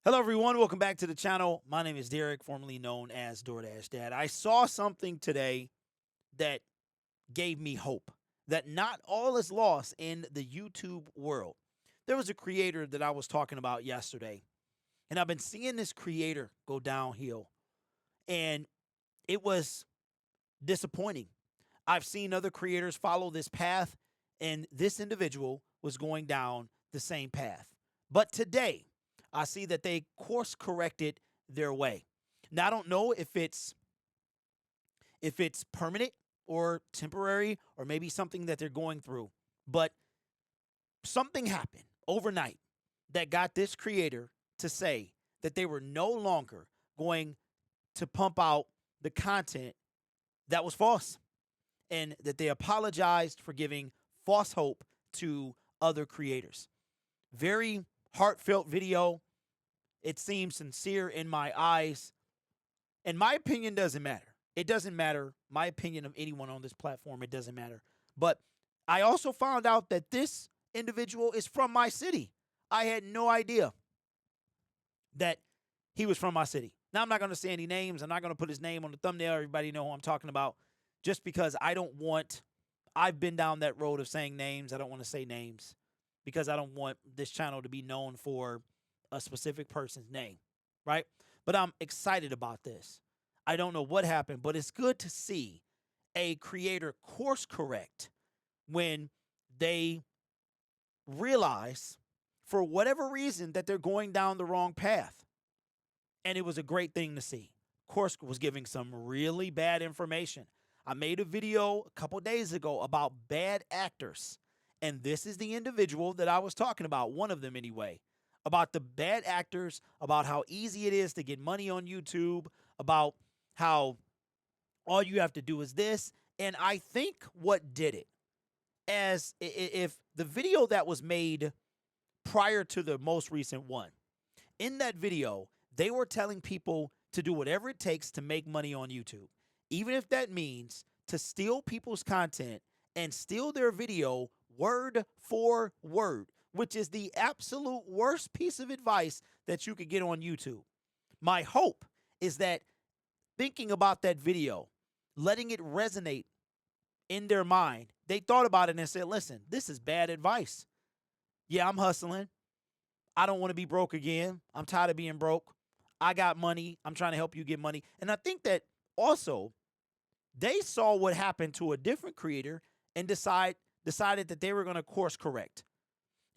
Hello, everyone. Welcome back to the channel. My name is Derek, formerly known as DoorDash Dad. I saw something today that gave me hope that not all is lost in the YouTube world. There was a creator that I was talking about yesterday, and I've been seeing this creator go downhill, and it was disappointing. I've seen other creators follow this path, and this individual was going down the same path. But today, I see that they course corrected their way. Now I don't know if it's permanent or temporary or maybe something that they're going through, but something happened overnight that got this creator to say that they were no longer going to pump out the content that was false and that they apologized for giving false hope to other creators. Very heartfelt video. It seems sincere in my eyes. And my opinion doesn't matter. It doesn't matter. My opinion of anyone on this platform, it doesn't matter. But I also found out that this individual is from my city. I had no idea that he was from my city. Now, I'm not going to say any names. I'm not going to put his name on the thumbnail. Everybody know who I'm talking about. Just because I've been down that road of saying names. I don't want to say names because I don't want this channel to be known for a specific person's name, right? But I'm excited about this. I don't know what happened, but it's good to see a creator course correct when they realize, for whatever reason, that they're going down the wrong path. And it was a great thing to see. Course was giving some really bad information. I made a video a couple days ago about bad actors. And this is the individual that I was talking about, one of them anyway, about the bad actors, about how easy it is to get money on YouTube, about how all you have to do is this. And I think what did it, as if the video that was made prior to the most recent one, in that video, they were telling people to do whatever it takes to make money on YouTube, even if that means to steal people's content and steal their video word for word, which is the absolute worst piece of advice that you could get on YouTube. My hope is that thinking about that video, letting it resonate in their mind, they thought about it and said, listen, this is bad advice. Yeah, I'm hustling. I don't want to be broke again. I'm tired of being broke. I got money. I'm trying to help you get money. And I think that also they saw what happened to a different creator and decided that they were going to course correct.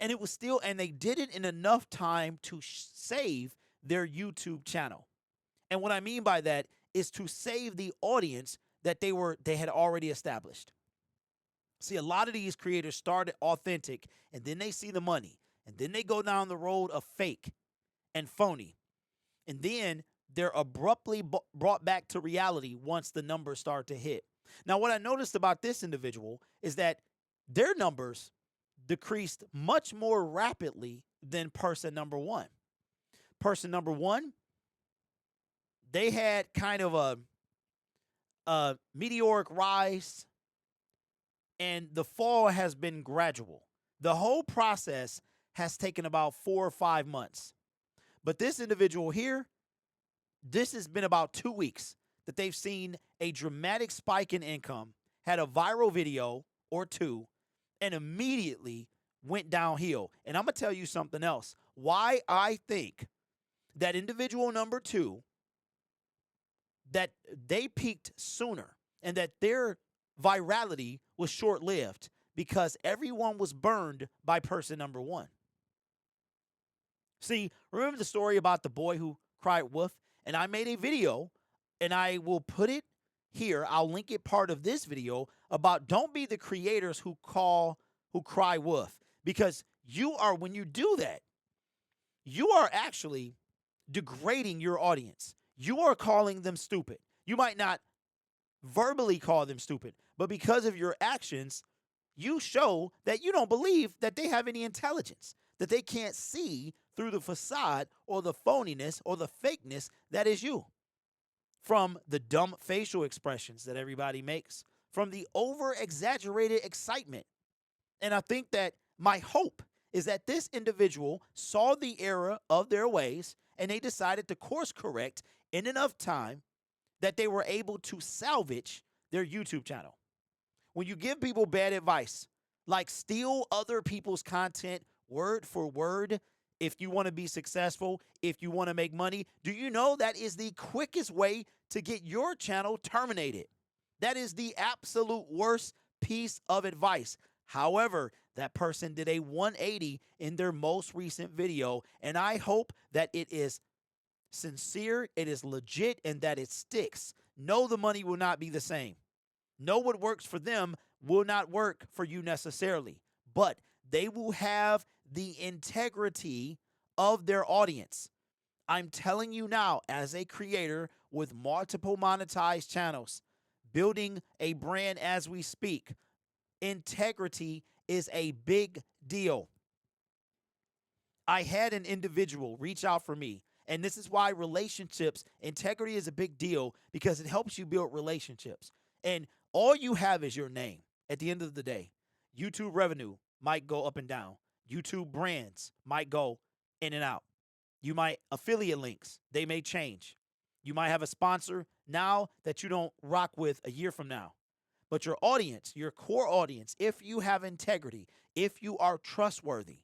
And it was still, and they did it in enough time to save their YouTube channel. And what I mean by that is to save the audience that they had already established. See, a lot of these creators started authentic, and then they see the money, and then they go down the road of fake and phony. And then they're abruptly brought back to reality once the numbers start to hit. Now, what I noticed about this individual is that their numbers decreased much more rapidly than person number one. Person number one, they had kind of a meteoric rise, and the fall has been gradual. The whole process has taken about 4 or 5 months. But this individual here, this has been about 2 weeks that they've seen a dramatic spike in income, had a viral video or two, and immediately went downhill. And I'm going to tell you something else. Why I think that individual number two, that they peaked sooner and that their virality was short-lived because everyone was burned by person number one. See, remember the story about the boy who cried wolf? And I made a video, and I will put it here. I'll link it part of this video about don't be the creators who cry wolf, because when you do that, you are actually degrading your audience. You are calling them stupid. You might not verbally call them stupid, but because of your actions, you show that you don't believe that they have any intelligence, that they can't see through the facade or the phoniness or the fakeness that is you. From the dumb facial expressions that everybody makes, from the over-exaggerated excitement. And I think that my hope is that this individual saw the error of their ways and they decided to course correct in enough time that they were able to salvage their YouTube channel. When you give people bad advice, like steal other people's content word for word, if you want to be successful, if you want to make money, do you know that is the quickest way to get your channel terminated? That is the absolute worst piece of advice. However, that person did a 180 in their most recent video, and I hope that it is sincere, it is legit, and that it sticks. No, the money will not be the same. No, what works for them will not work for you necessarily, but they will have the integrity of their audience. I'm telling you now, as a creator with multiple monetized channels, building a brand as we speak, integrity is a big deal. I had an individual reach out for me, and this is why relationships, integrity is a big deal because it helps you build relationships. And all you have is your name at the end of the day. YouTube revenue might go up and down. YouTube brands might go in and out. You might affiliate links, they may change. You might have a sponsor now that you don't rock with a year from now. But your audience, your core audience, if you have integrity, if you are trustworthy,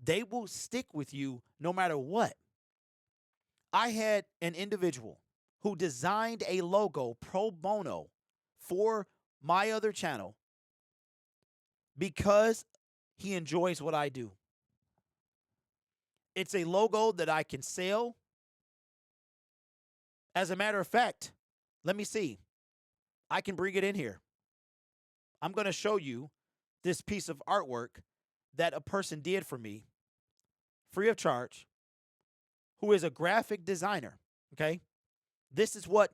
they will stick with you no matter what. I had an individual who designed a logo pro bono for my other channel because he enjoys what I do. It's a logo that I can sell. As a matter of fact, let me see. I can bring it in here. I'm going to show you this piece of artwork that a person did for me, free of charge, who is a graphic designer, okay? This is what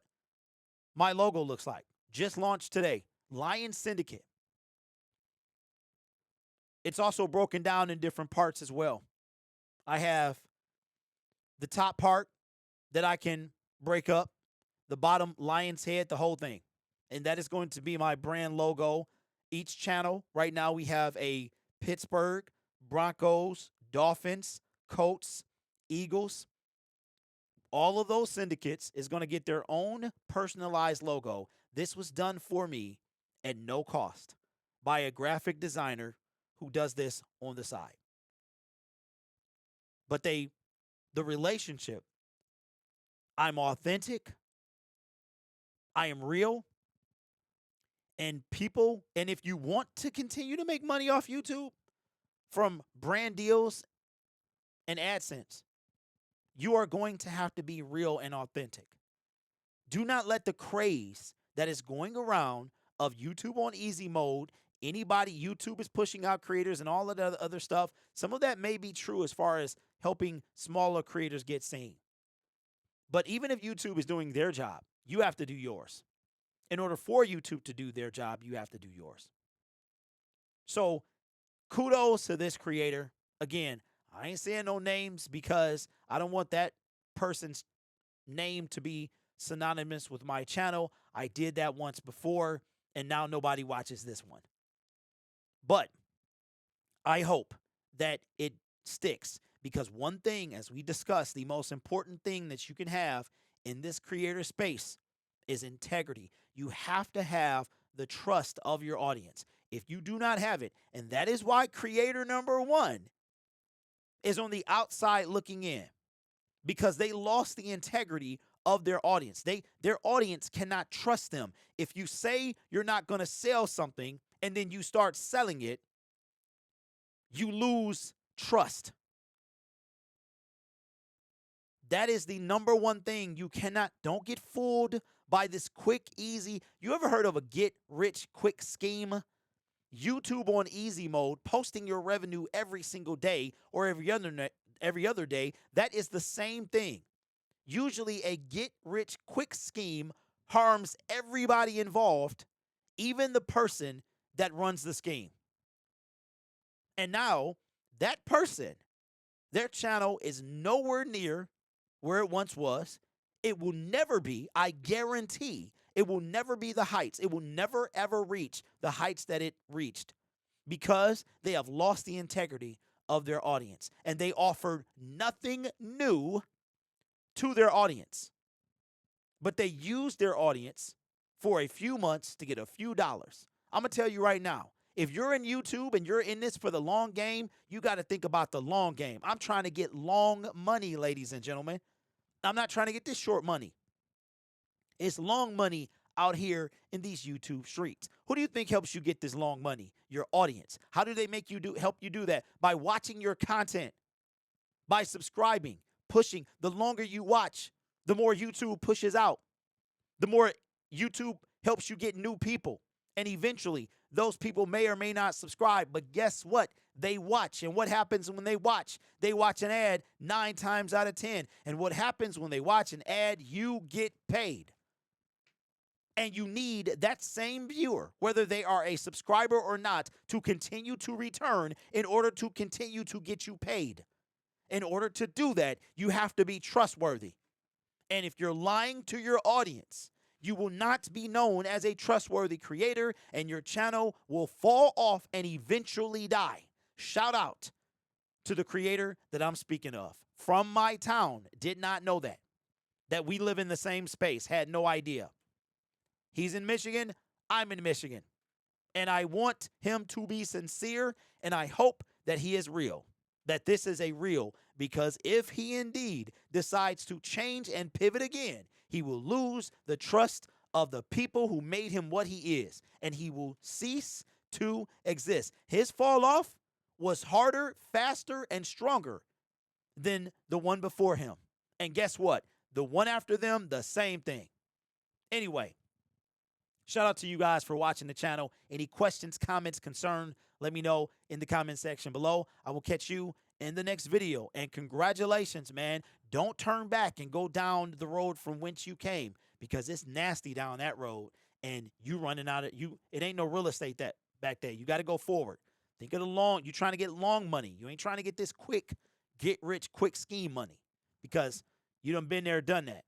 my logo looks like. Just launched today, Lion Syndicate. It's also broken down in different parts as well. I have the top part that I can break up, the bottom lion's head, the whole thing. And that is going to be my brand logo. Each channel, right now we have a Pittsburgh, Broncos, Dolphins, Colts, Eagles. All of those syndicates is going to get their own personalized logo. This was done for me at no cost by a graphic designer who does this on the side. But the relationship, I'm authentic, I am real, and people, and if you want to continue to make money off YouTube from brand deals and AdSense, you are going to have to be real and authentic. Do not let the craze that is going around of YouTube on easy mode, YouTube is pushing out creators and all of the other stuff. Some of that may be true as far as helping smaller creators get seen. But even if YouTube is doing their job, you have to do yours. In order for YouTube to do their job, you have to do yours. So kudos to this creator. Again, I ain't saying no names because I don't want that person's name to be synonymous with my channel. I did that once before, and now nobody watches this one. But I hope that it sticks because one thing, as we discussed, the most important thing that you can have in this creator space is integrity. You have to have the trust of your audience. If you do not have it, and that is why creator number one is on the outside looking in, because they lost the integrity of their audience. Their audience cannot trust them. If you say you're not going to sell something and then you start selling it, you lose trust. That is the number one thing. Don't get fooled by this quick, easy. You ever heard of a get rich quick scheme? YouTube on easy mode, posting your revenue every single day or every other day, that is the same thing. Usually a get rich quick scheme harms everybody involved, even the person that runs the scheme. And now that person, their channel is nowhere near where it once was. It will never be, I guarantee, it will never be the heights. It will never, ever reach the heights that it reached because they have lost the integrity of their audience and they offered nothing new to their audience. But they used their audience for a few months to get a few dollars. I'm going to tell you right now, if you're in YouTube and you're in this for the long game, you got to think about the long game. I'm trying to get long money, ladies and gentlemen. I'm not trying to get this short money. It's long money out here in these YouTube streets. Who do you think helps you get this long money? Your audience. How do they make you help you do that? By watching your content, by subscribing, pushing. The longer you watch, the more YouTube pushes out. The more YouTube helps you get new people. And eventually, those people may or may not subscribe. But guess what? They watch. And what happens when they watch? They watch an ad 9 times out of 10. And what happens when they watch an ad? You get paid. And you need that same viewer, whether they are a subscriber or not, to continue to return in order to continue to get you paid. In order to do that, you have to be trustworthy. And if you're lying to your audience, you will not be known as a trustworthy creator, and your channel will fall off and eventually die. Shout out to the creator that I'm speaking of. From my town, did not know that we live in the same space, had no idea. He's in Michigan, I'm in Michigan. And I want him to be sincere, and I hope that he is real, that this is a real, because if he indeed decides to change and pivot again, he will lose the trust of the people who made him what he is, and he will cease to exist. His fall off was harder, faster, and stronger than the one before him. And guess what? The one after them, the same thing. Anyway, shout out to you guys for watching the channel. Any questions, comments, concern, let me know in the comment section below. I will catch you in the next video. And congratulations, man. Don't turn back and go down the road from whence you came, because it's nasty down that road and you running out of it ain't no real estate that back there. You got to go forward. Think of the long. You're trying to get long money. You ain't trying to get this quick, get rich quick scheme money, because you done been there, done that.